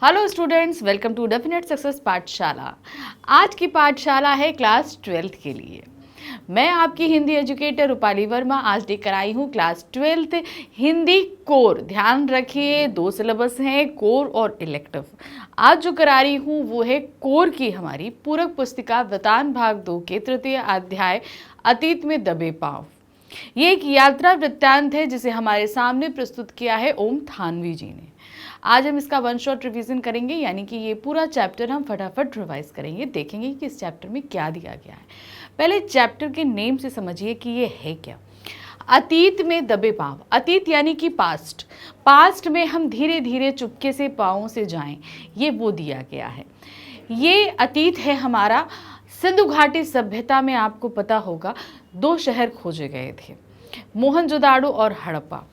Hello students, welcome to definite success Pathshala. आज की पाठशाला है क्लास 12th के लिए। मैं आपकी हिंदी एजुकेटर रूपाली वर्मा आज लेकर आई हूँ क्लास 12th हिंदी कोर। ध्यान रखिए, 2 सिलेबस हैं, कोर और इलेक्टिव। आज जो करा रही हूँ वो है कोर की हमारी पूरक पुस्तिका वृतांत भाग 2 के तृतीय अध्याय अतीत में दबे पांव। ये एक यात्रा वृत्तांत है जिसे हमारे सामने प्रस्तुत किया है ओम थानवी जी ने। आज हम इसका वन शॉट रिवीजन करेंगे, यानी कि ये पूरा चैप्टर हम फटाफट रिवाइज करेंगे, देखेंगे कि इस चैप्टर में क्या दिया गया है। पहले चैप्टर के नेम से समझिए कि ये है क्या। अतीत में दबे पांव, अतीत यानी कि पास्ट। पास्ट में हम धीरे धीरे चुपके से पांवों से जाएं, ये वो दिया गया है। ये अतीत है हमारा। सिंधु घाटी सभ्यता में आपको पता होगा 2 शहर खोजे गए थे, मोहनजोदाड़ो और हड़प्पा।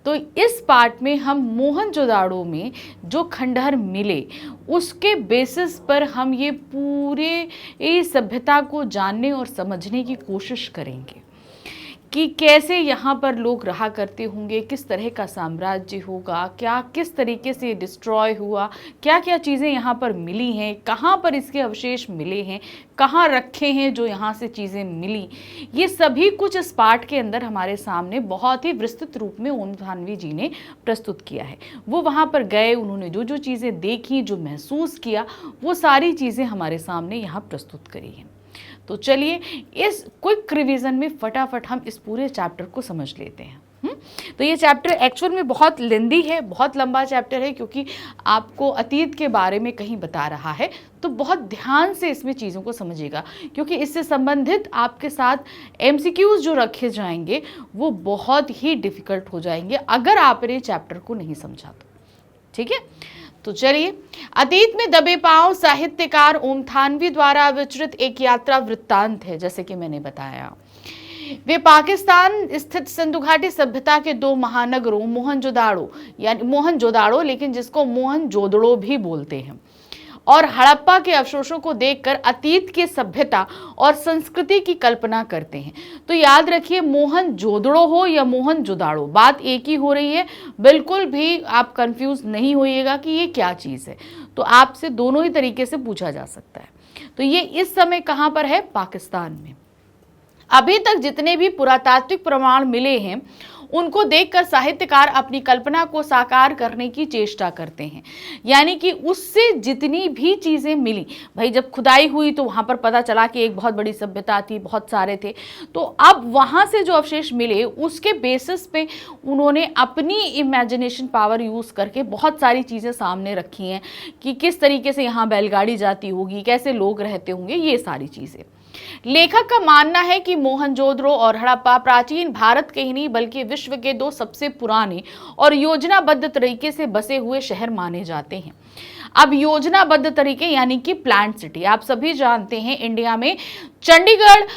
तो इस पार्ट में हम मोहनजोदाड़ो में जो खंडहर मिले उसके बेसिस पर हम ये पूरे सभ्यता को जानने और समझने की कोशिश करेंगे कि कैसे यहाँ पर लोग रहा करते होंगे, किस तरह का साम्राज्य होगा, क्या किस तरीके से डिस्ट्रॉय हुआ, क्या क्या चीज़ें यहाँ पर मिली हैं, कहाँ पर इसके अवशेष मिले हैं, कहाँ रखे हैं जो यहाँ से चीज़ें मिली। ये सभी कुछ इस पाठ के अंदर हमारे सामने बहुत ही विस्तृत रूप में ओम थानवी जी ने प्रस्तुत किया है। वो वहाँ पर गए, उन्होंने जो जो चीज़ें देखी, जो महसूस किया, वो सारी चीज़ें हमारे सामने यहाँ प्रस्तुत करी हैं। तो चलिए इस क्विक रिवीजन में फटाफट हम इस पूरे चैप्टर को समझ लेते हैं। तो ये चैप्टर एक्चुअल में बहुत लेंदी है, बहुत लंबा चैप्टर है, क्योंकि आपको अतीत के बारे में कहीं बता रहा है। तो बहुत ध्यान से इसमें चीज़ों को समझिएगा, क्योंकि इससे संबंधित आपके साथ एमसीक्यूज जो रखे जाएंगे वो बहुत ही डिफिकल्ट हो जाएंगे अगर आपने चैप्टर को नहीं समझा तो। ठीक है, तो चलिए, अतीत में दबे पांव साहित्यकार ओम थानवी द्वारा विचरित एक यात्रा वृत्तांत है। जैसे कि मैंने बताया, वे पाकिस्तान स्थित सिंधु घाटी सभ्यता के 2 महानगरों मोहनजोदाड़ो, यानी मोहनजोदाड़ो लेकिन जिसको मोहनजोदड़ो भी बोलते हैं, और हड़प्पा के अवशेषों को देखकर अतीत की सभ्यता और संस्कृति की कल्पना करते हैं। तो याद रखिए, मोहनजोदड़ो हो या मोहनजोदाड़ो, बात एक ही हो रही है। बिल्कुल भी आप कंफ्यूज नहीं होइएगा कि ये क्या चीज़ है। तो आपसे दोनों ही तरीके से पूछा जा सकता है। तो ये इस समय कहाँ पर है? पाकिस्तान में। अभी तक जितने भी पुरातात्विक प्रमाण मिले हैं उनको देखकर साहित्यकार अपनी कल्पना को साकार करने की चेष्टा करते हैं। यानी कि उससे जितनी भी चीज़ें मिली, भाई जब खुदाई हुई तो वहाँ पर पता चला कि एक बहुत बड़ी सभ्यता थी, बहुत सारे थे। तो अब वहाँ से जो अवशेष मिले उसके बेसिस पे उन्होंने अपनी इमेजिनेशन पावर यूज़ करके बहुत सारी चीज़ें सामने रखी हैं कि किस तरीके से यहाँ बैलगाड़ी जाती होगी, कैसे लोग रहते होंगे, ये सारी चीज़ें। लेखक का मानना है कि मोहनजोदड़ो और हड़प्पा प्राचीन भारत के ही नहीं बल्कि विश्व के 2 सबसे पुराने और योजनाबद्ध तरीके से बसे हुए शहर माने जाते हैं। अब योजनाबद्ध तरीके यानी कि प्लान सिटी, आप सभी जानते हैं इंडिया में चंडीगढ़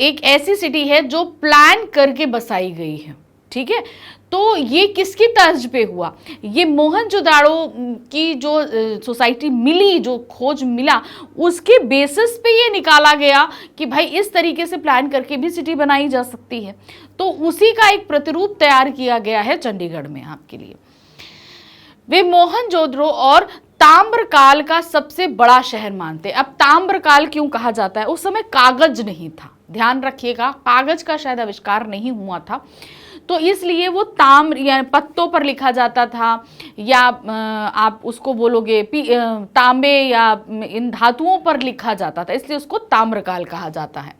एक ऐसी सिटी है जो प्लान करके बसाई गई है। ठीक है, तो ये किसकी तर्ज पे हुआ? ये मोहनजोदाड़ो की जो सोसाइटी मिली, जो खोज मिला, उसके बेसिस पे ये निकाला गया कि भाई इस तरीके से प्लान करके भी सिटी बनाई जा सकती है। तो उसी का एक प्रतिरूप तैयार किया गया है चंडीगढ़ में आपके लिए। वे मोहनजोदड़ो और ताम्रकाल का सबसे बड़ा शहर मानते हैं। अब ताम्रकाल क्यों कहा जाता है? उस समय कागज नहीं था, ध्यान रखिएगा, कागज का शायद आविष्कार नहीं हुआ था, तो इसलिए वो ताम्र या पत्तों पर लिखा जाता था, या आप उसको बोलोगे तांबे या इन धातुओं पर लिखा जाता था, इसलिए उसको ताम्रकाल कहा जाता है।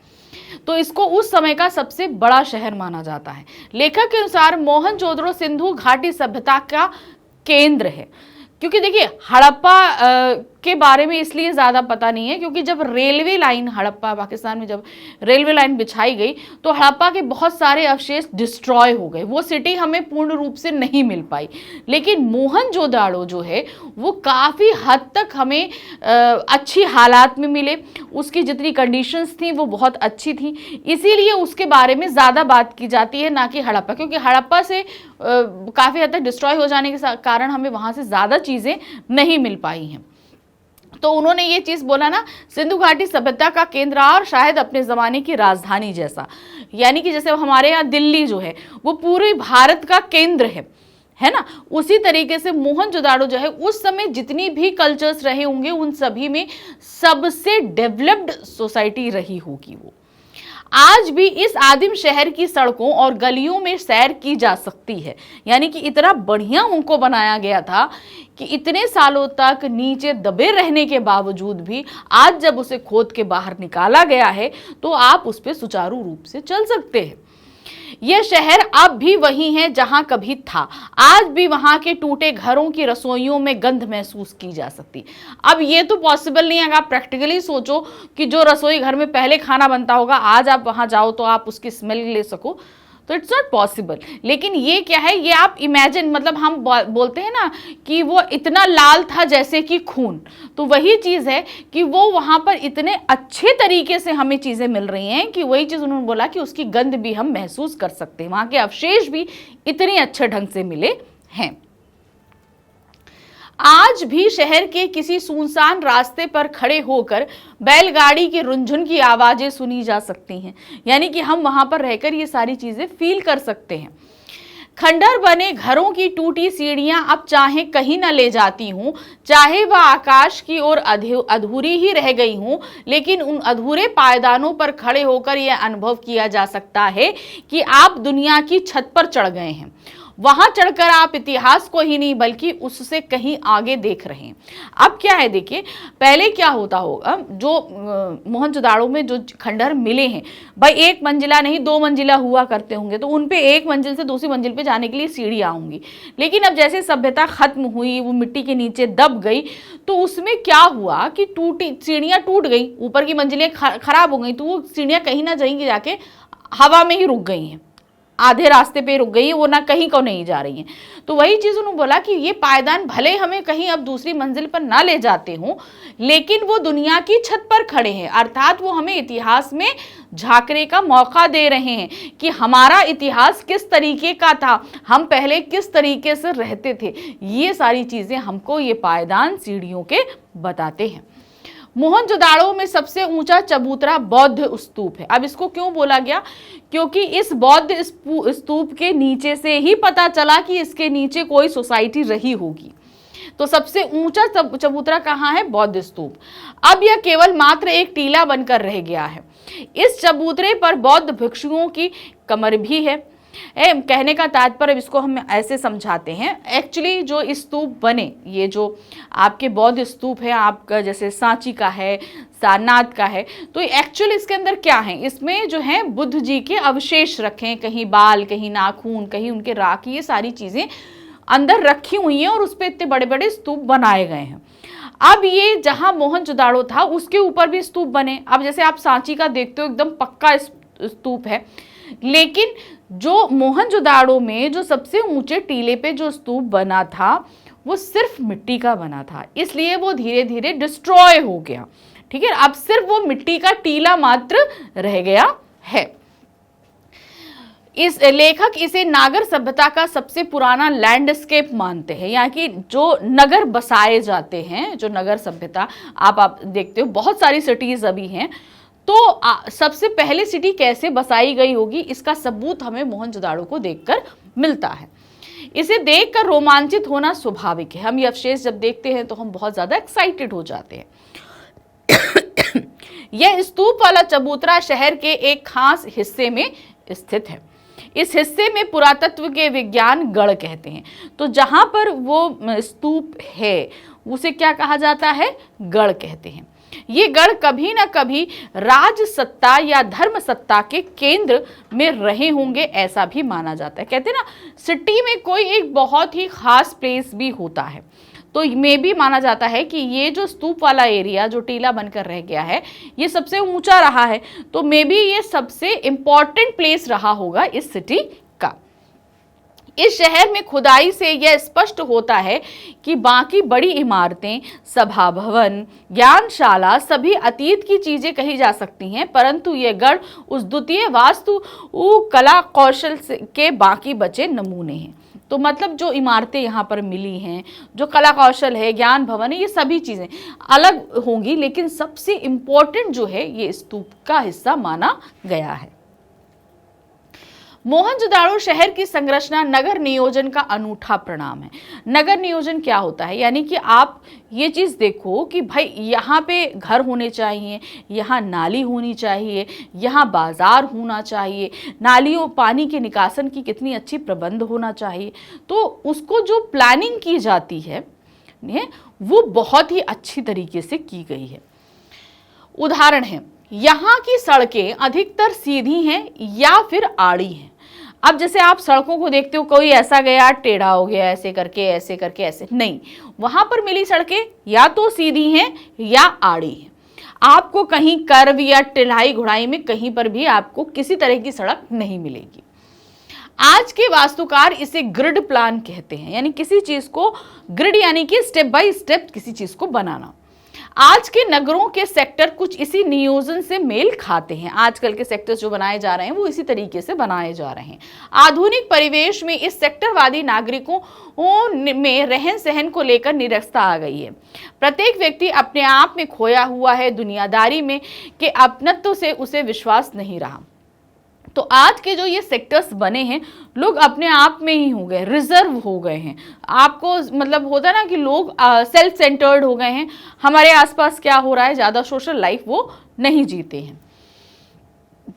तो इसको उस समय का सबसे बड़ा शहर माना जाता है। लेखक के अनुसार मोहनजोदड़ो सिंधु घाटी सभ्यता का केंद्र है। क्योंकि देखिए, हड़प्पा के बारे में इसलिए ज़्यादा पता नहीं है क्योंकि जब रेलवे लाइन, हड़प्पा पाकिस्तान में जब रेलवे लाइन बिछाई गई तो हड़प्पा के बहुत सारे अवशेष डिस्ट्रॉय हो गए, वो सिटी हमें पूर्ण रूप से नहीं मिल पाई। लेकिन मोहनजोदाड़ो जो है वो काफ़ी हद तक हमें अच्छी हालात में मिले, उसकी जितनी कंडीशंस थी वो बहुत अच्छी थी, इसीलिए उसके बारे में ज़्यादा बात की जाती है, ना कि हड़प्पा। क्योंकि हड़प्पा से काफ़ी हद तक डिस्ट्रॉय हो जाने के कारण हमें वहाँ से ज़्यादा चीज़ें नहीं मिल पाई हैं। तो उन्होंने ये चीज़ बोला ना, सिंधु घाटी सभ्यता का केंद्र और शायद अपने ज़माने की राजधानी जैसा। यानी कि जैसे हमारे यहाँ दिल्ली जो है वो पूरे भारत का केंद्र है, है ना। उसी तरीके से मोहनजोदाड़ो जो है उस समय जितनी भी कल्चर्स रहे होंगे उन सभी में सबसे डेवलप्ड सोसाइटी रही होगी वो। आज भी इस आदिम शहर की सड़कों और गलियों में सैर की जा सकती है, यानी कि इतना बढ़िया उनको बनाया गया था कि इतने सालों तक नीचे दबे रहने के बावजूद भी आज जब उसे खोद के बाहर निकाला गया है तो आप उस पर सुचारू रूप से चल सकते हैं। यह शहर अब भी वही है जहां कभी था। आज भी वहां के टूटे घरों की रसोइयों में गंध महसूस की जा सकती। अब ये तो पॉसिबल नहीं है, अगर आप प्रैक्टिकली सोचो कि जो रसोई घर में पहले खाना बनता होगा आज आप वहां जाओ तो आप उसकी स्मेल ले सको, तो इट्स नॉट पॉसिबल। लेकिन ये क्या है, ये आप इमेजिन, मतलब हम बोलते हैं ना कि वो इतना लाल था जैसे कि खून, तो वही चीज़ है कि वो वहाँ पर इतने अच्छे तरीके से हमें चीज़ें मिल रही हैं कि वही चीज़ उन्होंने बोला कि उसकी गंध भी हम महसूस कर सकते हैं, वहाँ के अवशेष भी इतने अच्छे ढंग से मिले हैं। आज भी शहर के किसी सुनसान रास्ते पर खड़े होकर बैलगाड़ी की रुंझुन की आवाजें सुनी जा सकती हैं, यानी कि हम वहां पर रहकर ये सारी चीजें फील कर सकते हैं। खंडर बने घरों की टूटी सीढ़ियां अब चाहे कहीं न ले जाती हूं, चाहे वह आकाश की ओर अधूरी ही रह गई हूं, लेकिन उन अधूरे पायदानों पर खड़े होकर यह अनुभव किया जा सकता है कि आप दुनिया की छत पर चढ़ गए हैं। वहां चढ़कर आप इतिहास को ही नहीं बल्कि उससे कहीं आगे देख रहे हैं। अब क्या है, देखिए पहले क्या होता होगा, जो मोहनजोदाड़ो में जो खंडहर मिले हैं भाई एक मंजिला नहीं 2 मंजिला हुआ करते होंगे, तो उन पे एक मंजिल से दूसरी मंजिल पे जाने के लिए सीढ़ियां होंगी। लेकिन अब जैसे सभ्यता खत्म हुई, वो मिट्टी के नीचे दब गई, तो उसमें क्या हुआ कि सीढ़ियां टूट गई, ऊपर की मंजिलें खराब हो गई, तो वो सीढ़ियां कहीं ना जाएंगी जाके हवा में ही रुक गई हैं, आधे रास्ते पे रुक गई है, वो ना कहीं को नहीं जा रही हैं। तो वही चीज़ उन्होंने बोला कि ये पायदान भले हमें कहीं अब दूसरी मंजिल पर ना ले जाते हों, लेकिन वो दुनिया की छत पर खड़े हैं, अर्थात वो हमें इतिहास में झांकने का मौका दे रहे हैं कि हमारा इतिहास किस तरीके का था, हम पहले किस तरीके से रहते थे। ये सारी चीज़ें हमको ये पायदान सीढ़ियों के बताते हैं। मोहनजोदाड़ो में सबसे ऊंचा चबूतरा बौद्ध स्तूप है। अब इसको क्यों बोला गया, क्योंकि इस बौद्ध स्तूप के नीचे से ही पता चला कि इसके नीचे कोई सोसाइटी रही होगी। तो सबसे ऊंचा चबूतरा कहाँ है, बौद्ध स्तूप। अब यह केवल मात्र एक टीला बनकर रह गया है। इस चबूतरे पर बौद्ध भिक्षुओं की कमर भी है। कहने का तात्पर्य, इसको हम ऐसे समझाते हैं, एक्चुअली जो स्तूप बने, ये जो आपके बौद्ध स्तूप है आपका, जैसे सांची का है, सारनाथ का है, तो एक्चुअली इसके अंदर क्या है, इसमें जो है बुद्ध जी के अवशेष रखे हैं, कहीं बाल, कहीं नाखून, कहीं उनके राखी, ये सारी चीज़ें अंदर रखी हुई हैं और उस पर इतने बड़े बड़े स्तूप बनाए गए हैं। अब ये जहाँ मोहनजोदाड़ो था उसके ऊपर भी स्तूप बने। अब जैसे आप सांची का देखते हो एकदम पक्का स्तूप है, लेकिन जो मोहनजोदाड़ो में जो सबसे ऊंचे टीले पे जो स्तूप बना था वो सिर्फ मिट्टी का बना था, इसलिए वो धीरे धीरे डिस्ट्रॉय हो गया। ठीक है, अब सिर्फ वो मिट्टी का टीला मात्र रह गया है। इस लेखक इसे नागर सभ्यता का सबसे पुराना लैंडस्केप मानते हैं, यानी कि जो नगर बसाए जाते हैं, जो नगर सभ्यता आप देखते हो बहुत सारी सिटीज अभी हैं, तो सबसे पहले सिटी कैसे बसाई गई होगी इसका सबूत हमें मोहनजोदाड़ो को देखकर मिलता है। इसे देखकर रोमांचित होना स्वाभाविक है। हम ये अवशेष जब देखते हैं तो हम बहुत ज्यादा एक्साइटेड हो जाते हैं। यह स्तूप वाला चबूतरा शहर के एक खास हिस्से में स्थित है। इस हिस्से में पुरातत्व के विज्ञान गढ़ कहते हैं। तो जहां पर वो स्तूप है उसे क्या कहा जाता है, गढ़ कहते हैं। ये गढ़ कभी ना कभी राज सत्ता या धर्म सत्ता के केंद्र में रहे होंगे, ऐसा भी माना जाता है। कहते हैं ना, सिटी में कोई एक बहुत ही खास प्लेस भी होता है, तो मे भी माना जाता है कि ये जो स्तूप वाला एरिया जो टीला बनकर रह गया है ये सबसे ऊंचा रहा है, तो मे भी ये सबसे इंपॉर्टेंट प्लेस रहा होगा इस सिटी का। इस शहर में खुदाई से यह स्पष्ट होता है कि बाकी बड़ी इमारतें, सभा भवन, ज्ञानशाला सभी अतीत की चीजें कही जा सकती हैं, परंतु यह गढ़ उस द्वितीय वास्तु कला कौशल के बाकी बचे नमूने हैं। तो मतलब जो इमारतें यहाँ पर मिली हैं, जो कला कौशल है, ज्ञान भवन है, ये सभी चीज़ें अलग होंगी, लेकिन सबसे इम्पोर्टेंट जो है ये स्तूप का हिस्सा माना गया है। मोहनजोदाड़ो शहर की संरचना नगर नियोजन का अनूठा परिणाम है। नगर नियोजन क्या होता है, यानी कि आप ये चीज़ देखो कि भाई यहाँ पे घर होने चाहिए, यहाँ नाली होनी चाहिए, यहाँ बाजार होना चाहिए, नालियों पानी के निकासन की कितनी अच्छी प्रबंध होना चाहिए। तो उसको जो प्लानिंग की जाती है वो बहुत ही अच्छी तरीके से की गई है। उदाहरण है, यहाँ की सड़कें अधिकतर सीधी हैं या फिर आड़ी हैं। अब जैसे आप सड़कों को देखते हो, कोई ऐसा गया टेढ़ा हो गया, ऐसे करके ऐसे नहीं, वहां पर मिली सड़कें या तो सीधी हैं या आड़ी हैं। आपको कहीं कर्व या टिल्हाई घुड़ाई में कहीं पर भी आपको किसी तरह की सड़क नहीं मिलेगी। आज के वास्तुकार इसे ग्रिड प्लान कहते हैं, यानी किसी चीज को ग्रिड यानी कि स्टेप बाय स्टेप किसी चीज को बनाना। आज के नगरों के सेक्टर कुछ इसी नियोजन से मेल खाते हैं। आजकल के सेक्टर्स जो बनाए जा रहे हैं वो इसी तरीके से बनाए जा रहे हैं। आधुनिक परिवेश में इस सेक्टरवादी नागरिकों में रहन सहन को लेकर निरक्षता आ गई है। प्रत्येक व्यक्ति अपने आप में खोया हुआ है, दुनियादारी में के अपनत्व से उसे विश्वास नहीं रहा। तो आज के जो ये सेक्टर्स बने हैं, लोग अपने आप में ही हो गए, रिजर्व हो गए हैं। आपको मतलब होता है ना कि लोग सेल्फ सेंटर्ड हो गए हैं, हमारे आसपास क्या हो रहा है, ज़्यादा सोशल लाइफ वो नहीं जीते हैं।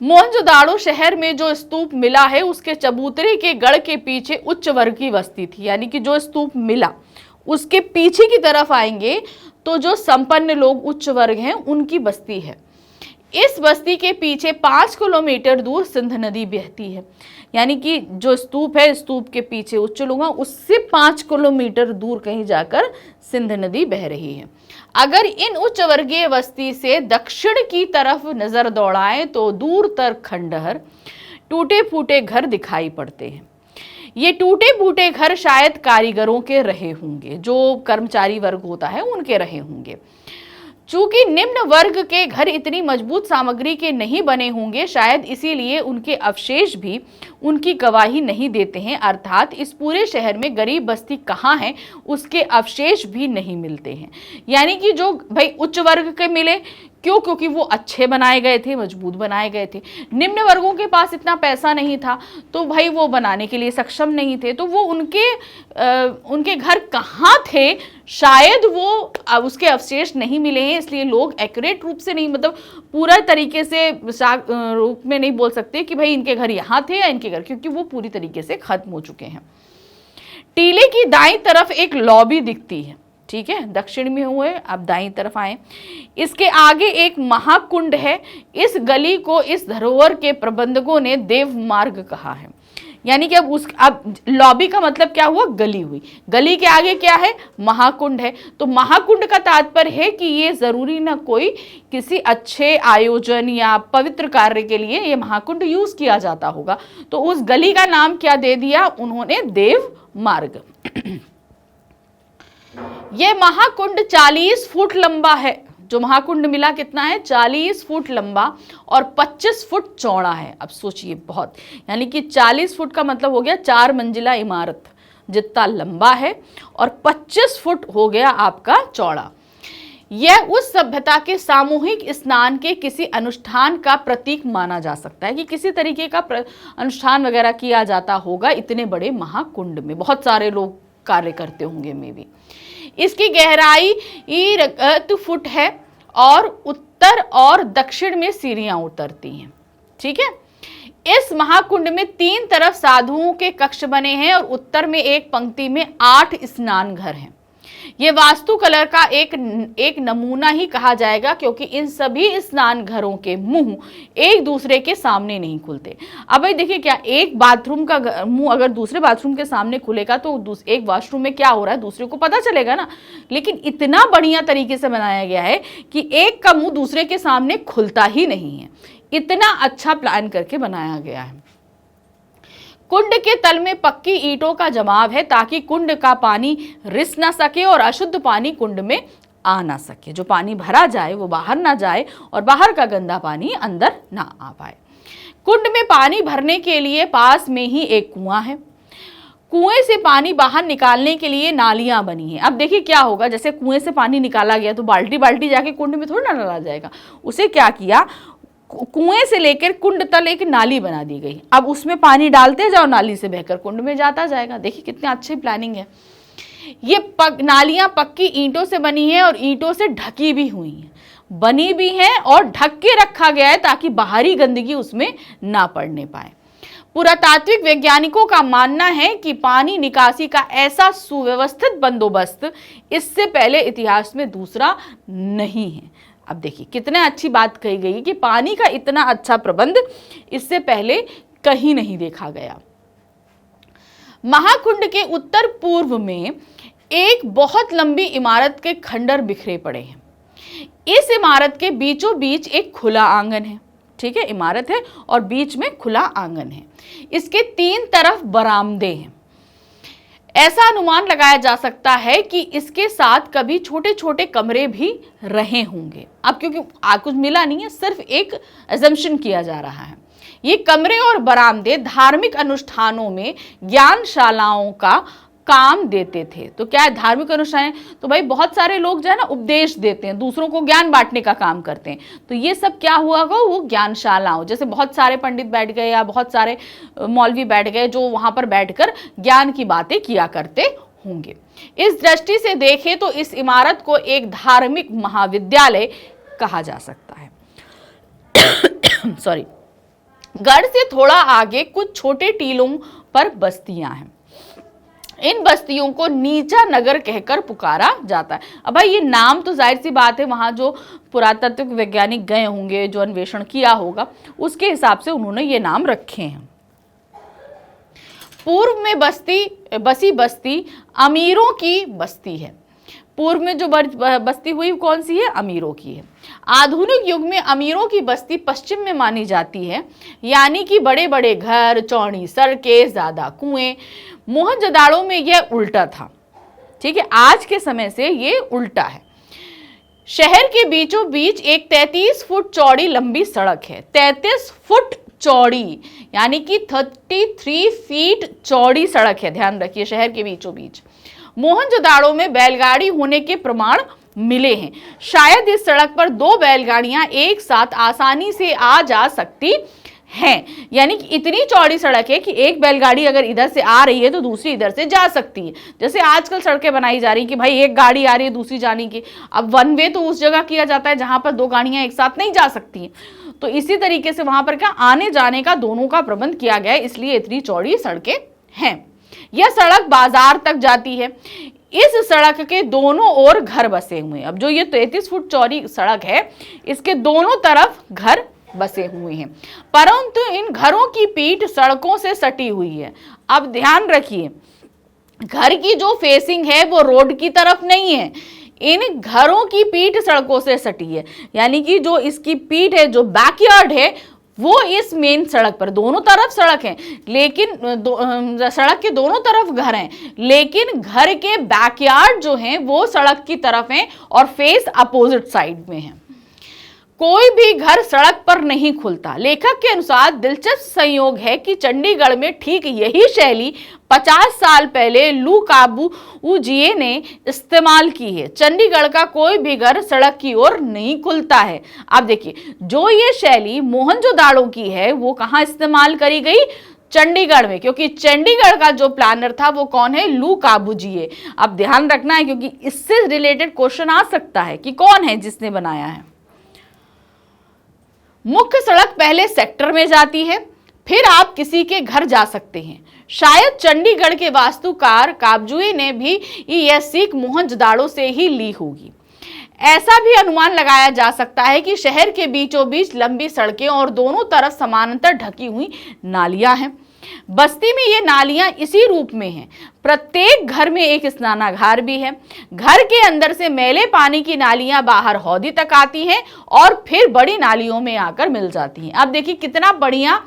मोहनजोदाड़ो शहर में जो स्तूप मिला है उसके चबूतरे के गढ़ के पीछे उच्च वर्ग की बस्ती थी, यानी कि जो स्तूप मिला उसके पीछे की तरफ आएंगे तो जो संपन्न लोग उच्च वर्ग हैं उनकी बस्ती है। इस बस्ती के पीछे 5 किलोमीटर दूर सिंध नदी बहती है, यानी कि जो स्तूप है, स्तूप के पीछे उच्च लोग, उससे 5 किलोमीटर दूर कहीं जाकर सिंध नदी बह रही है। अगर इन उच्च वर्गीय बस्ती से दक्षिण की तरफ नजर दौड़ाएं तो दूर तक खंडहर, टूटे फूटे घर दिखाई पड़ते हैं। ये टूटे फूटे घर शायद कारीगरों के रहे होंगे, जो कर्मचारी वर्ग होता है उनके रहे होंगे। चूंकि निम्न वर्ग के घर इतनी मजबूत सामग्री के नहीं बने होंगे, शायद इसीलिए उनके अवशेष भी उनकी गवाही नहीं देते हैं। अर्थात इस पूरे शहर में गरीब बस्ती कहाँ है उसके अवशेष भी नहीं मिलते हैं। यानी कि जो भाई उच्च वर्ग के मिले, क्यों? क्योंकि वो अच्छे बनाए गए थे, मजबूत बनाए गए थे। निम्न वर्गों के पास इतना पैसा नहीं था तो भाई वो बनाने के लिए सक्षम नहीं थे, तो वो उनके घर कहाँ थे, शायद वो उसके अवशेष नहीं मिले हैं। इसलिए लोग एक्यूरेट रूप से नहीं, मतलब पूरा तरीके से रूप में नहीं बोल सकते कि भाई इनके घर यहाँ थे या इनके घर, क्योंकि वो पूरी तरीके से खत्म हो चुके हैं। टीले की दाईं तरफ एक लॉबी दिखती है, ठीक है, दक्षिण में हुए, अब दाईं तरफ आए। इसके आगे एक महाकुंड है। इस गली को इस धरोहर के प्रबंधकों ने देव मार्ग कहा है। यानी कि अब लॉबी का मतलब क्या हुआ, गली हुई। गली के आगे क्या है, महाकुंड है। तो महाकुंड का तात्पर्य है कि ये जरूरी ना कोई किसी अच्छे आयोजन या पवित्र कार्य के लिए ये महाकुंड यूज किया जाता होगा। तो उस गली का नाम क्या दे दिया उन्होंने, देव मार्ग। ये महाकुंड 40 फुट लंबा है। जो महाकुंड मिला कितना है, 40 फुट लंबा और 25 फुट चौड़ा है। अब सोचिए, बहुत, यानी कि 40 फुट का मतलब हो गया 4 मंजिला इमारत जितना लंबा है, और 25 फुट हो गया आपका चौड़ा। यह उस सभ्यता के सामूहिक स्नान के किसी अनुष्ठान का प्रतीक माना जा सकता है, कि किसी तरीके का अनुष्ठान वगैरह किया जाता होगा इतने बड़े महाकुंड में। बहुत सारे लोग कार्य करते होंगे मे भी। इसकी गहराई 2 फुट है और उत्तर और दक्षिण में सीढ़ियां उतरती हैं, ठीक है। इस महाकुंड में 3 तरफ साधुओं के कक्ष बने हैं और उत्तर में एक पंक्ति में 8 स्नान घर हैं। ये वास्तुकला का एक नमूना ही कहा जाएगा, क्योंकि इन सभी स्नान घरों के मुंह एक दूसरे के सामने नहीं खुलते। अब भाई देखिए, क्या एक बाथरूम का मुंह अगर दूसरे बाथरूम के सामने खुलेगा तो एक वॉशरूम में क्या हो रहा है दूसरे को पता चलेगा ना। लेकिन इतना बढ़िया तरीके से बनाया गया है कि एक का मुंह दूसरे के सामने खुलता ही नहीं है। इतना अच्छा प्लान करके बनाया गया है। कुंड के तल में पक्की ईंटों का जमाव है ताकि कुंड का पानी रिस ना सके और अशुद्ध पानी कुंड में आ ना सके। जो पानी भरा जाए वो बाहर ना जाए और बाहर का गंदा पानी अंदर ना आ पाए। कुंड में पानी भरने के लिए पास में ही एक कुआं है। कुएं से पानी बाहर निकालने के लिए नालियां बनी हैं। अब देखिए क्या होगा, जैसे कुएं से पानी निकाला गया तो बाल्टी बाल्टी जाके कुंड में थोड़ी ना डाला जाएगा। उसे क्या किया, कुएं से लेकर कुंड तक एक नाली बना दी गई। अब उसमें पानी डालते जाओ, नाली से बहकर कुंड में जाता जाएगा। देखिए कितनी अच्छी प्लानिंग है। ये नालियां पक्की ईंटों से बनी है और ईंटों से ढकी भी हुई हैं, बनी भी हैं और ढक के रखा गया है ताकि बाहरी गंदगी उसमें ना पड़ने पाए। पुरातात्विक वैज्ञानिकों का मानना है कि पानी निकासी का ऐसा सुव्यवस्थित बंदोबस्त इससे पहले इतिहास में दूसरा नहीं है। अब देखिए कितने अच्छी बात कही गई कि पानी का इतना अच्छा प्रबंध इससे पहले कहीं नहीं देखा गया। महाकुंड के उत्तर पूर्व में एक बहुत लंबी इमारत के खंडर बिखरे पड़े हैं। इस इमारत के बीचों बीच एक खुला आंगन है। ठीक है, इमारत है और बीच में खुला आंगन है। इसके 3 तरफ बरामदे हैं। ऐसा अनुमान लगाया जा सकता है कि इसके साथ कभी छोटे छोटे कमरे भी रहे होंगे। अब क्योंकि कुछ मिला नहीं है, सिर्फ एक अजम्पशन किया जा रहा है। ये कमरे और बरामदे धार्मिक अनुष्ठानों में ज्ञानशालाओं का काम देते थे। तो क्या है धार्मिक अनुष्ठान? तो भाई बहुत सारे लोग जो है ना उपदेश देते हैं, दूसरों को ज्ञान बांटने का काम करते हैं। तो ये सब क्या हुआ गो, वो ज्ञानशालाओं, जैसे बहुत सारे पंडित बैठ गए या बहुत सारे मौलवी बैठ गए जो वहां पर बैठकर ज्ञान की बातें किया करते होंगे। इस दृष्टि से देखें तो इस इमारत को एक धार्मिक महाविद्यालय कहा जा सकता है। सॉरी। गढ़ से थोड़ा आगे कुछ छोटे टीलों पर बस्तियां हैं। इन बस्तियों को नीचा नगर कहकर पुकारा जाता है। अब भाई ये नाम तो जाहिर सी बात है, वहां जो पुरातात्विक वैज्ञानिक गए होंगे, जो अन्वेषण किया होगा, उसके हिसाब से उन्होंने ये नाम रखे हैं। पूर्व में बसी बस्ती अमीरों की बस्ती है। पूर्व में जो बस्ती हुई कौन सी है? अमीरों की है। आधुनिक युग में अमीरों की बस्ती पश्चिम में मानी जाती है, यानी कि बड़े बड़े घर, चौड़ी सड़कें, ज्यादा कुएं। मोहनजोदाड़ो में यह उल्टा था। ठीक है, आज के समय से ये उल्टा है। शहर के बीचों बीच एक 33 फुट चौड़ी लंबी सड़क है। 33 फुट चौड़ी यानी कि 33 फीट चौड़ी सड़क है, ध्यान रखिए, शहर के बीचों बीच। मोहनजोदाड़ो में बैलगाड़ी होने के प्रमाण मिले हैं। शायद इस सड़क पर 2 बैलगाड़ियां एक साथ आसानी से आ जा सकती हैं, यानी कि इतनी चौड़ी सड़क है कि एक बैलगाड़ी अगर इधर से आ रही है तो दूसरी इधर से जा सकती है। जैसे आजकल सड़कें बनाई जा रही कि भाई एक गाड़ी आ रही है दूसरी जाने की। अब 1 वे तो उस जगह किया जाता है जहां पर 2 गाड़ियां एक साथ नहीं जा सकती हैं। तो इसी तरीके से वहां पर क्या आने जाने का दोनों का प्रबंध किया गया है, इसलिए इतनी चौड़ी सड़कें हैं। यह सड़क बाजार तक जाती है। इस सड़क के दोनों ओर घर बसे हुए हैं। अब जो ये 33 फुट चौड़ी सड़क है, इसके दोनों तरफ घर बसे हुए हैं, परंतु इन घरों की पीठ सड़कों से सटी हुई है। अब ध्यान रखिए, घर की जो फेसिंग है वो रोड की तरफ नहीं है, इन घरों की पीठ सड़कों से सटी है, यानी कि जो इसकी पीठ है, जो बैकयार्ड है, वो इस मेन सड़क पर, दोनों तरफ सड़क है लेकिन सड़क के दोनों तरफ घर हैं, लेकिन घर के बैकयार्ड जो हैं वो सड़क की तरफ हैं और फेस अपोजिट साइड में है। कोई भी घर सड़क पर नहीं खुलता। लेखक के अनुसार दिलचस्प संयोग है कि चंडीगढ़ में ठीक यही शैली 50 साल पहले लू काबूजिए ने इस्तेमाल की है। चंडीगढ़ का कोई भी घर सड़क की ओर नहीं खुलता है। अब देखिए, जो ये शैली मोहनजोदाड़ो की है वो कहाँ इस्तेमाल करी गई? चंडीगढ़ में, क्योंकि चंडीगढ़ का जो प्लानर था वो कौन है? लू काबूजिए। अब ध्यान रखना है क्योंकि इससे रिलेटेड क्वेश्चन आ सकता है कि कौन है जिसने बनाया है। मुख्य सड़क पहले सेक्टर में जाती है, फिर आप किसी के घर जा सकते हैं। शायद चंडीगढ़ के वास्तुकार काबजुए ने भी यह सीख मोहनजोदाड़ो से ही ली होगी। ऐसा भी अनुमान लगाया जा सकता है कि शहर के बीचों बीच लंबी सड़कें और दोनों तरफ समानांतर ढकी हुई नालियां हैं। बस्ती में ये नालियां इसी रूप में हैं। प्रत्येक घर में एक स्नानागार भी है। घर के अंदर से मैले पानी की नालियां बाहर हौदी तक आती हैं और फिर बड़ी नालियों में आकर मिल जाती हैं। अब देखिए कितना बढ़िया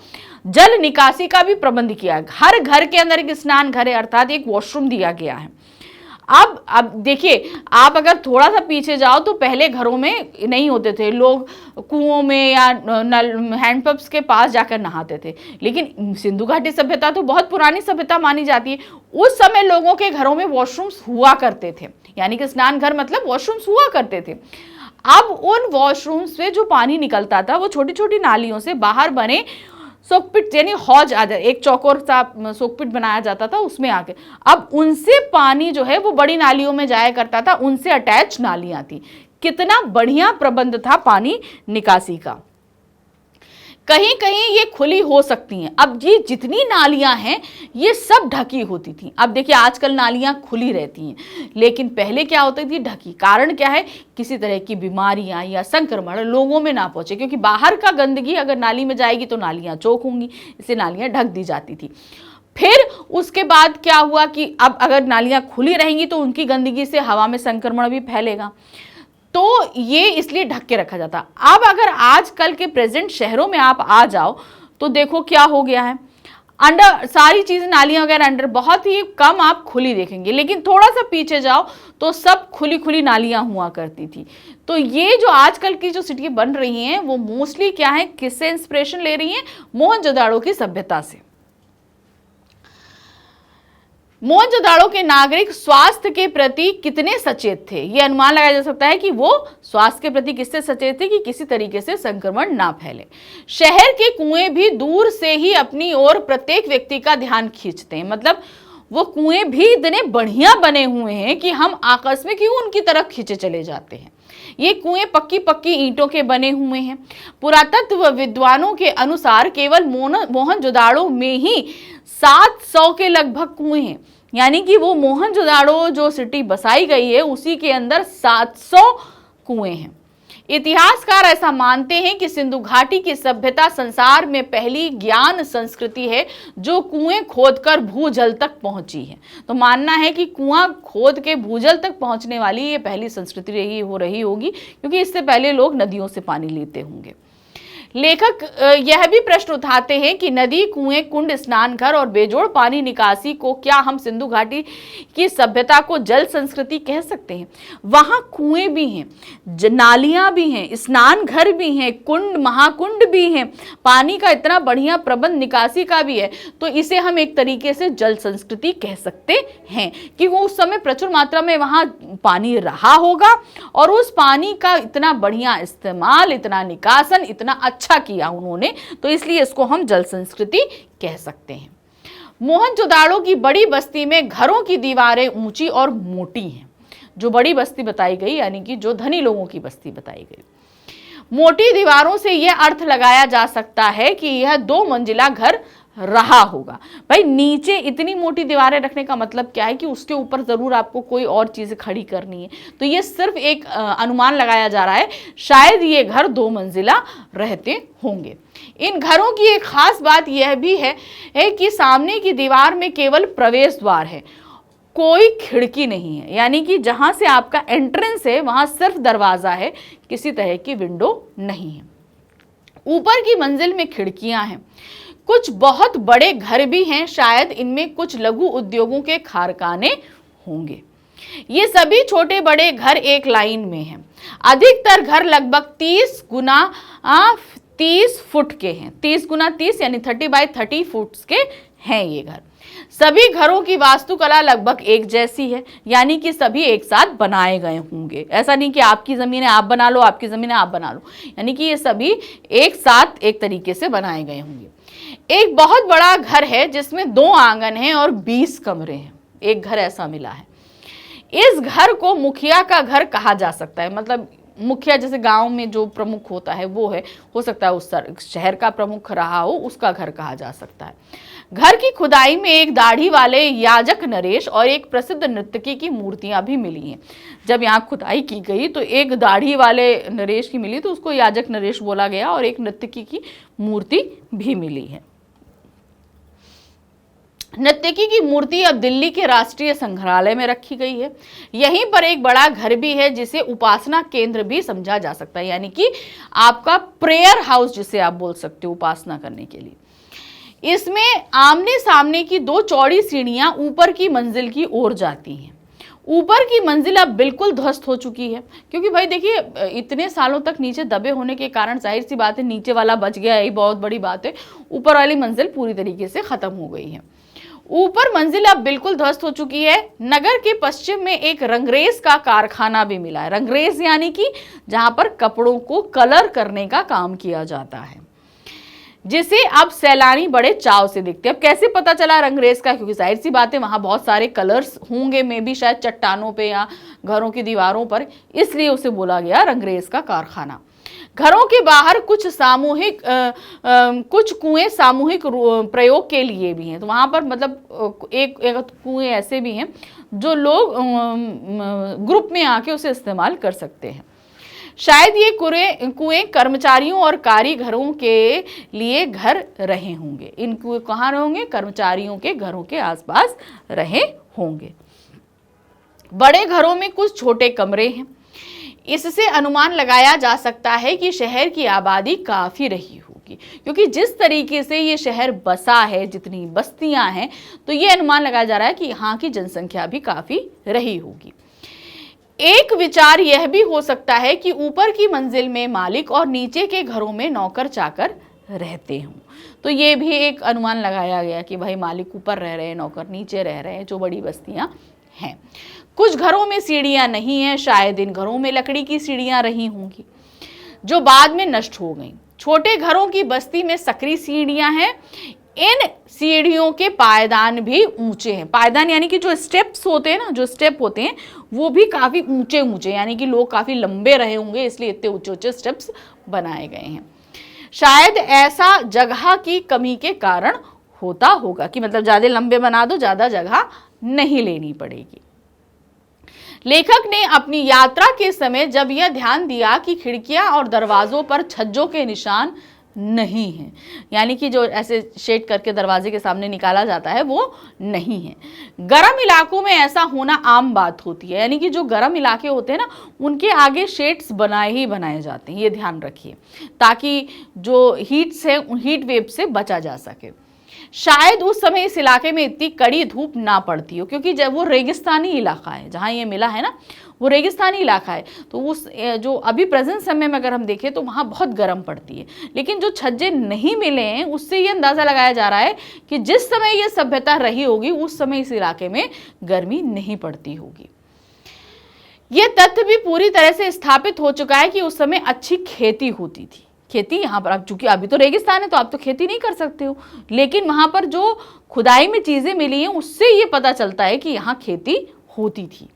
जल निकासी का भी प्रबंध किया है। हर घर के अंदर एक स्नान घर है, अर्थात एक वॉशरूम दिया गया है। अब देखिए, आप अगर थोड़ा सा पीछे जाओ तो पहले घरों में नहीं होते थे, लोग कुओं में या नल हैंडपंप्स के पास जाकर नहाते थे। लेकिन सिंधु घाटी सभ्यता तो बहुत पुरानी सभ्यता मानी जाती है। उस समय लोगों के घरों में वॉशरूम्स हुआ करते थे, यानी कि स्नान घर मतलब वॉशरूम्स हुआ करते थे। अब उन वॉशरूम से जो पानी निकलता था वो छोटी छोटी नालियों से बाहर बने सोकपिट यानी हौज आ जाए, एक चौकोर सा सोकपिट बनाया जाता था उसमें आके, अब उनसे पानी जो है वो बड़ी नालियों में जाया करता था, उनसे अटैच नालियां थी। कितना बढ़िया प्रबंध था पानी निकासी का। कहीं कहीं ये खुली हो सकती हैं। अब ये जितनी नालियां हैं ये सब ढकी होती थी। अब देखिए आजकल नालियां खुली रहती हैं, लेकिन पहले क्या होती थी, ढकी। कारण क्या है, किसी तरह की बीमारियां या संक्रमण लोगों में ना पहुंचे, क्योंकि बाहर का गंदगी अगर नाली में जाएगी तो नालियां चौक होंगी, इसलिए नालियां ढक दी जाती थी। फिर उसके बाद क्या हुआ कि अब अगर नालियां खुली रहेंगी तो उनकी गंदगी से हवा में संक्रमण भी फैलेगा, तो ये इसलिए ढक के रखा जाता। अब अगर आजकल के प्रेजेंट शहरों में आप आ जाओ तो देखो क्या हो गया है, अंडर सारी चीजें नालियां वगैरह अंडर, बहुत ही कम आप खुली देखेंगे, लेकिन थोड़ा सा पीछे जाओ तो सब खुली खुली नालियां हुआ करती थी। तो ये जो आजकल की जो सिटी बन रही हैं वो मोस्टली क्या है, किससे इंस्पिरेशन ले रही हैं, मोहनजोदाड़ो की सभ्यता से। मोहनजोदाड़ो के नागरिक स्वास्थ्य के प्रति कितने सचेत थे, यह अनुमान लगाया जा सकता है कि वो स्वास्थ्य के प्रति किससे सचेत थे कि किसी तरीके से संक्रमण ना फैले। शहर के कुएं भी दूर से ही अपनी ओर प्रत्येक व्यक्ति का ध्यान खींचते हैं, मतलब वो कुएं भी इतने बढ़िया बने हुए हैं कि हम आकस्मिक ही उनकी तरफ खींचे चले जाते हैं। ये कुएं पक्की पक्की ईंटों के बने हुए हैं। पुरातत्व विद्वानों के अनुसार केवल मोहनजोदाड़ो में ही 700 के लगभग कुएं हैं, यानी कि वो मोहनजोदाड़ो जो सिटी बसाई गई है उसी के अंदर 700 कुएं हैं। इतिहासकार ऐसा मानते हैं कि सिंधु घाटी की सभ्यता संसार में पहली ज्ञान संस्कृति है जो कुएं खोदकर भूजल तक पहुंची है। तो मानना है कि कुआं खोद के भूजल तक पहुंचने वाली ये पहली संस्कृति रही होगी, क्योंकि इससे पहले लोग नदियों से पानी लेते होंगे। लेखक यह भी प्रश्न उठाते हैं कि नदी, कुएं, कुंड, स्नान घर और बेजोड़ पानी निकासी को क्या हम सिंधु घाटी की सभ्यता को जल संस्कृति कह सकते हैं? वहां कुएं भी हैं, नालियां भी हैं, स्नान घर भी हैं, कुंड महाकुंड भी हैं, पानी का इतना बढ़िया प्रबंध निकासी का भी है, तो इसे हम एक तरीके से जल संस्कृति कह सकते हैं कि वो उस समय प्रचुर मात्रा में वहां पानी रहा होगा और उस पानी का इतना बढ़िया इस्तेमाल, इतना निकासन, इतना अच्छा किया उन्होंने, तो इसलिए इसको हम जल संस्कृति कह सकते हैं। मोहनजोदाड़ो की बड़ी बस्ती में घरों की दीवारें ऊंची और मोटी हैं। जो बड़ी बस्ती बताई गई यानी कि जो धनी लोगों की बस्ती बताई गई, मोटी दीवारों से यह अर्थ लगाया जा सकता है कि यह 2 मंजिला घर रहा होगा। भाई नीचे इतनी मोटी दीवारें रखने का मतलब क्या है कि उसके ऊपर जरूर आपको कोई और चीज खड़ी करनी है, तो ये सिर्फ एक अनुमान लगाया जा रहा है, शायद ये घर 2 मंजिला रहते होंगे। इन घरों की एक खास बात यह भी है कि सामने की दीवार में केवल प्रवेश द्वार है, कोई खिड़की नहीं है, यानी कि जहां से आपका एंट्रेंस है वहां सिर्फ दरवाजा है, किसी तरह की विंडो नहीं है। ऊपर की मंजिल में खिड़कियां हैं। कुछ बहुत बड़े घर भी हैं, शायद इनमें कुछ लघु उद्योगों के कारखाने होंगे। ये सभी छोटे बड़े घर एक लाइन में हैं। अधिकतर घर लगभग 30 गुना 30 फुट के हैं। 30 गुना 30 यानी 30 बाय 30 फुट के हैं ये घर। सभी घरों की वास्तुकला लगभग एक जैसी है, यानी कि सभी एक साथ बनाए गए होंगे। ऐसा नहीं कि आपकी जमीन है आप बना लो, आपकी जमीन है आप बना लो, यानी कि ये सभी एक साथ एक तरीके से बनाए गए होंगे। एक बहुत बड़ा घर है जिसमें 2 आंगन हैं और 20 कमरे हैं। एक घर ऐसा मिला है। इस घर को मुखिया का घर कहा जा सकता है, मतलब मुखिया जैसे गांव में जो प्रमुख होता है वो है, हो सकता है उस शहर का प्रमुख रहा हो, उसका घर कहा जा सकता है। घर की खुदाई में एक दाढ़ी वाले याजक नरेश और एक प्रसिद्ध नर्तकी की मूर्तियां भी मिली हैं। जब यहाँ खुदाई की गई तो एक दाढ़ी वाले नरेश की मिली तो उसको याजक नरेश बोला गया, और एक नर्तकी की मूर्ति भी मिली है। नर्तकी की मूर्ति अब दिल्ली के राष्ट्रीय संग्रहालय में रखी गई है। यहीं पर एक बड़ा घर भी है जिसे उपासना केंद्र भी समझा जा सकता है, यानी कि आपका प्रेयर हाउस जिसे आप बोल सकते हो उपासना करने के लिए। इसमें आमने सामने की 2 चौड़ी सीढ़ियां ऊपर की मंजिल की ओर जाती हैं। ऊपर की मंजिल अब बिल्कुल ध्वस्त हो चुकी है, क्योंकि भाई देखिए इतने सालों तक नीचे दबे होने के कारण जाहिर सी बात है नीचे वाला बच गया, यही बहुत बड़ी बात है। ऊपर वाली मंजिल पूरी तरीके से खत्म हो गई है। ऊपर मंजिल अब बिल्कुल ध्वस्त हो चुकी है। नगर के पश्चिम में एक रंगरेज का कारखाना भी मिला है। रंगरेज यानी कि जहां पर कपड़ों को कलर करने का काम किया जाता है, जिसे अब सैलानी बड़े चाव से देखते हैं। अब कैसे पता चला रंगरेज का? क्योंकि जाहिर सी बात है वहां बहुत सारे कलर्स होंगे, में भी शायद चट्टानों पे या घरों की दीवारों पर, इसलिए उसे बोला गया रंगरेज का कारखाना। घरों के बाहर कुछ कुएं सामूहिक प्रयोग के लिए भी हैं। तो वहां पर मतलब एक कुएं ऐसे भी हैं जो लोग ग्रुप में आके उसे इस्तेमाल कर सकते हैं। शायद ये कुएं कर्मचारियों और कारीगरों के लिए घर रहे होंगे। इन कुएं कहाँ होंगे? कर्मचारियों के घरों के आसपास रहे होंगे। बड़े घरों में कुछ छोटे कमरे हैं। इससे अनुमान लगाया जा सकता है कि शहर की आबादी काफी रही होगी, क्योंकि जिस तरीके से ये शहर बसा है, जितनी बस्तियां हैं, तो ये अनुमान लगाया जा रहा है कि यहाँ की जनसंख्या भी काफी रही होगी। एक विचार यह भी हो सकता है कि ऊपर की मंजिल में मालिक और नीचे के घरों में नौकर चाकर रहते हों। तो ये भी एक अनुमान लगाया गया कि भाई मालिक ऊपर रह रहे हैं, नौकर नीचे रह रहे हैं, जो बड़ी बस्तियां हैं। कुछ घरों में सीढ़ियां नहीं हैं। शायद इन घरों में लकड़ी की सीढ़ियां रही होंगी जो बाद में नष्ट हो गईं। छोटे घरों की बस्ती में सकरी सीढ़ियां हैं। इन सीढ़ियों के पायदान भी ऊंचे हैं। पायदान यानी कि जो स्टेप्स होते हैं ना, जो स्टेप होते हैं वो भी काफी ऊंचे ऊंचे, यानी कि लोग काफी लंबे रहे होंगे, इसलिए इतने ऊंचे ऊंचे स्टेप्स बनाए गए हैं। शायद ऐसा जगह की कमी के कारण होता होगा कि मतलब ज्यादा लंबे बना दो, ज्यादा जगह नहीं लेनी पड़ेगी। लेखक ने अपनी यात्रा के समय जब यह ध्यान दिया कि खिड़कियां और दरवाजों पर छज्जों के निशान नहीं हैं, यानी कि जो ऐसे शेड करके दरवाजे के सामने निकाला जाता है वो नहीं है। गर्म इलाकों में ऐसा होना आम बात होती है, यानी कि जो गर्म इलाके होते हैं ना, उनके आगे शेड्स बनाए जाते हैं। ये ध्यान रखिए, ताकि जो हीट वेव से बचा जा सके। शायद उस समय इस इलाके में इतनी कड़ी धूप ना पड़ती हो, क्योंकि जब वो रेगिस्तानी इलाका है, जहाँ ये मिला है ना, वो रेगिस्तानी इलाका है। तो उस जो अभी प्रेजेंट समय में अगर हम देखें तो वहाँ बहुत गर्म पड़ती है। लेकिन जो छज्जे नहीं मिले हैं उससे ये अंदाज़ा लगाया जा रहा है कि जिस समय ये सभ्यता रही होगी उस समय इस इलाके में गर्मी नहीं पड़ती होगी। ये तथ्य भी पूरी तरह से स्थापित हो चुका है कि उस समय अच्छी खेती होती थी। खेती यहाँ पर, अब चूंकि अभी तो रेगिस्तान है तो आप तो खेती नहीं कर सकते हो, लेकिन वहां पर जो खुदाई में चीजें मिली हैं उससे ये पता चलता है कि यहाँ खेती होती थी।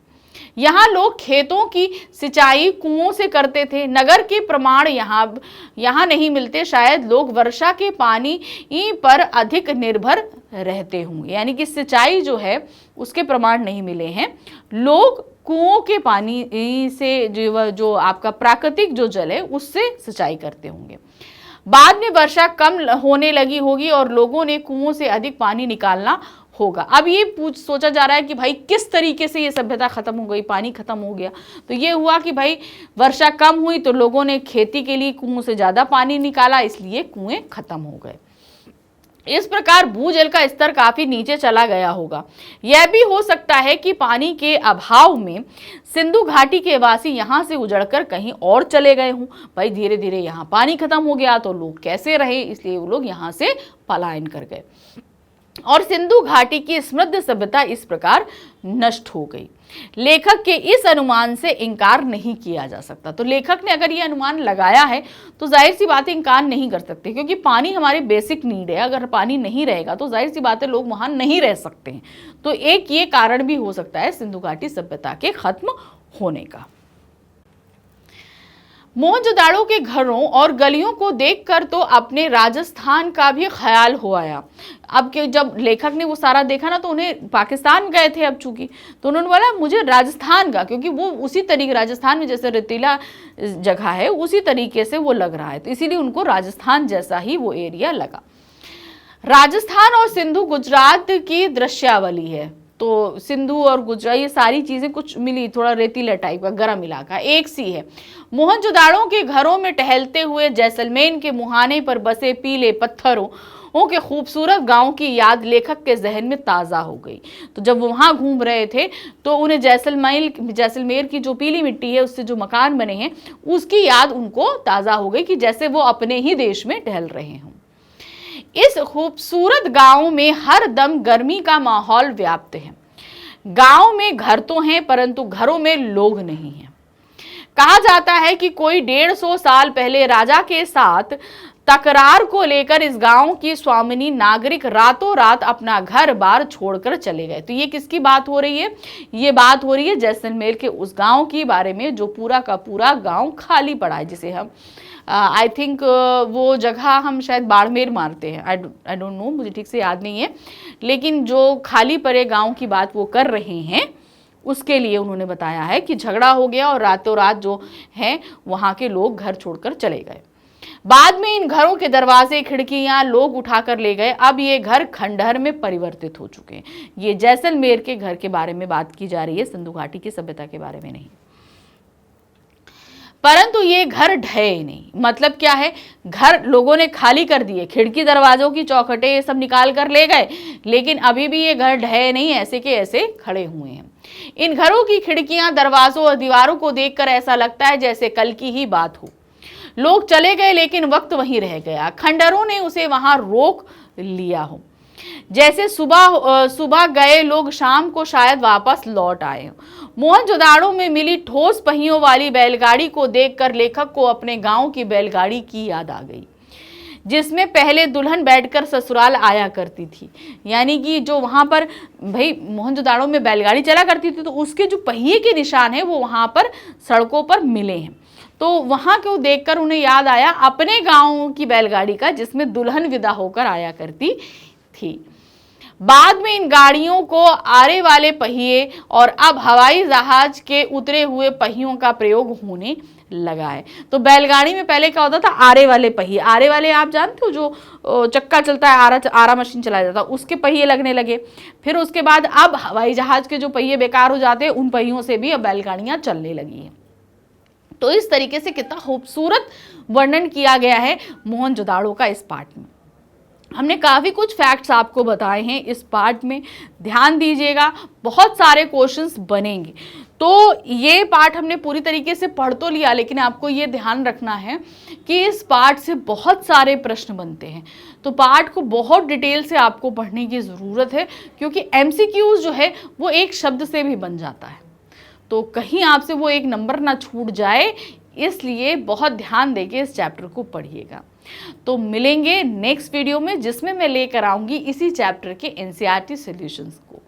यहाँ लोग खेतों की सिंचाई कुओं से करते थे। नगर के प्रमाण यहाँ नहीं मिलते। शायद लोग वर्षा के पानी पर अधिक निर्भर रहते होंगे, यानी कि सिंचाई जो है उसके प्रमाण नहीं मिले हैं। लोग कुओं के पानी से जो आपका प्राकृतिक जो जल है उससे सिंचाई करते होंगे। बाद में वर्षा कम होने लगी होगी और लोगों ने कुओं से अधिक पानी निकालना होगा। अब ये सोचा जा रहा है कि भाई किस तरीके से ये सभ्यता खत्म हो गई, पानी खत्म हो गया। तो ये हुआ कि भाई वर्षा कम हुई तो लोगों ने खेती के लिए कुओं से ज्यादा पानी निकाला, इसलिए कुएं खत्म हो गए। इस प्रकार भूजल का स्तर काफी नीचे चला गया होगा। यह भी हो सकता है कि पानी के अभाव में सिंधु घाटी के वासी यहाँ से उजड़कर कहीं और चले गए हों। भाई धीरे धीरे यहाँ पानी खत्म हो गया तो लोग कैसे रहे, इसलिए वो लोग यहाँ से पलायन कर गए और सिंधु घाटी की समृद्ध सभ्यता इस प्रकार नष्ट हो गई। लेखक के इस अनुमान से इनकार नहीं किया जा सकता। तो लेखक ने अगर ये अनुमान लगाया है तो जाहिर सी बात है इनकार नहीं कर सकते, क्योंकि पानी हमारी बेसिक नीड है। अगर पानी नहीं रहेगा तो जाहिर सी बात है लोग वहां नहीं रह सकते हैं। तो एक ये कारण भी हो सकता है सिंधु घाटी सभ्यता के खत्म होने का। मोहनजोदाड़ो के घरों और गलियों को देखकर तो अपने राजस्थान का भी ख्याल हो आया। अब कि जब लेखक ने वो सारा देखा ना तो उन्हें, पाकिस्तान गए थे अब चूंकि, तो उन्होंने बोला मुझे राजस्थान का, क्योंकि वो उसी तरीके, राजस्थान में जैसे रेतीला जगह है उसी तरीके से वो लग रहा है, तो इसीलिए उनको राजस्थान जैसा ही वो एरिया लगा। राजस्थान और सिंधु गुजरात की दृश्यावली है। तो सिंधु और गुजरात ये सारी चीजें कुछ मिली, थोड़ा रेतीला टाइप का गर्म इलाका एक सी है। मोहनजोदाड़ो के घरों में टहलते हुए जैसलमेर के मुहाने पर बसे पीले पत्थरों के खूबसूरत गांव की याद लेखक के जहन में ताज़ा हो गई। तो जब वो वहां घूम रहे थे तो उन्हें जैसलमेर की जो पीली मिट्टी है उससे जो मकान बने हैं उसकी याद उनको ताज़ा हो गई कि जैसे वो अपने ही देश में टहल रहे हों। इस खूबसूरत गांव में हर दम गर्मी का माहौल व्याप्त है। गांव में घर तो हैं परंतु घरों में लोग नहीं हैं। कहा जाता है कि कोई 150 साल पहले राजा के साथ तकरार को लेकर इस गांव की स्वामिनी नागरिक रातों रात अपना घर बार छोड़कर चले गए। तो ये किसकी बात हो रही है? ये बात हो रही है जैसलमेर के उस गांव की बारे में जो पूरा का पूरा गांव खाली पड़ा है, जिसे हम आई थिंक वो जगह हम शायद बाड़मेर मारते हैं, आई डोंट नो, मुझे ठीक से याद नहीं है, लेकिन जो खाली पड़े गांव की बात वो कर रहे हैं, उसके लिए उन्होंने बताया है कि झगड़ा हो गया और रातों रात जो है वहां के लोग घर छोड़कर चले गए। बाद में इन घरों के दरवाजे खिड़कियां लोग उठाकर ले गए। अब ये घर खंडहर में परिवर्तित हो चुके हैं। ये जैसलमेर के घर के बारे में बात की जा रही है, सिंधु घाटी की सभ्यता के बारे में नहीं। परंतु ये घर ढहे नहीं। मतलब क्या है? घर लोगों ने खाली कर दिए, खिड़की दरवाजों की चौखटें ये सब निकाल कर ले गए, लेकिन अभी भी ये घर ढहे नहीं, ऐसे के ऐसे खड़े हुए हैं। इन घरों की खिड़कियां, दरवाजों और दीवारों को देखकर ऐसा लगता है जैसे कल की ही बात हो। लोग चले गए लेकिन वक्त वहीं रह गया। खंडहरों ने उसे वहां रोक लिया हो। जैसे सुबह गए लोग शाम को शायद वापस लौट आए। मोहनजोदाड़ो में मिली ठोस पहियों वाली बैलगाड़ी को देखकर लेखक को अपने गांव की बैलगाड़ी की याद आ गई, जिसमें पहले दुल्हन बैठकर ससुराल आया करती थी। यानी कि जो वहां पर भाई मोहनजोदाड़ो में बैलगाड़ी चला करती थी, तो उसके जो पहिए के निशान है वो वहां पर सड़कों पर मिले हैं। तो वहां को देखकर उन्हें याद आया अपने गांव की बैलगाड़ी का, जिसमें दुल्हन विदा होकर आया करती थी। बाद में इन गाड़ियों को आरे वाले पहिए और अब हवाई जहाज के उतरे हुए पहियों का प्रयोग होने लगा है। तो बैलगाड़ी में पहले क्या होता था? आरे वाले पहिए, आरे वाले आप जानते हो जो चक्का चलता है, आरा मशीन चलाया जाता है, उसके पहिए लगने लगे। फिर उसके बाद अब हवाई जहाज के जो पहिए बेकार हो जाते हैं, उन पहियों से भी अब बैलगाड़ियां चलने लगी हैं। तो इस तरीके से कितना खूबसूरत वर्णन किया गया है मोहनजोदाड़ो का इस पार्ट में। हमने काफ़ी कुछ फैक्ट्स आपको बताए हैं इस पार्ट में, ध्यान दीजिएगा, बहुत सारे क्वेश्चंस बनेंगे। तो ये पार्ट हमने पूरी तरीके से पढ़ तो लिया, लेकिन आपको ये ध्यान रखना है कि इस पार्ट से बहुत सारे प्रश्न बनते हैं। तो पार्ट को बहुत डिटेल से आपको पढ़ने की ज़रूरत है, क्योंकि MCQs जो है वो एक शब्द से भी बन जाता है, तो कहीं आपसे वो एक नंबर ना छूट जाए, इसलिए बहुत ध्यान देके इस चैप्टर को पढ़िएगा। तो मिलेंगे नेक्स्ट वीडियो में, जिसमें मैं लेकर आऊंगी इसी चैप्टर के NCERT सॉल्यूशंस को।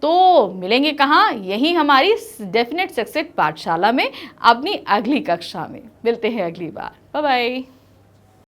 तो मिलेंगे कहाँ? यही हमारी डेफिनेट सक्सेस पाठशाला में, अपनी अगली कक्षा में। मिलते हैं अगली बार। Bye bye.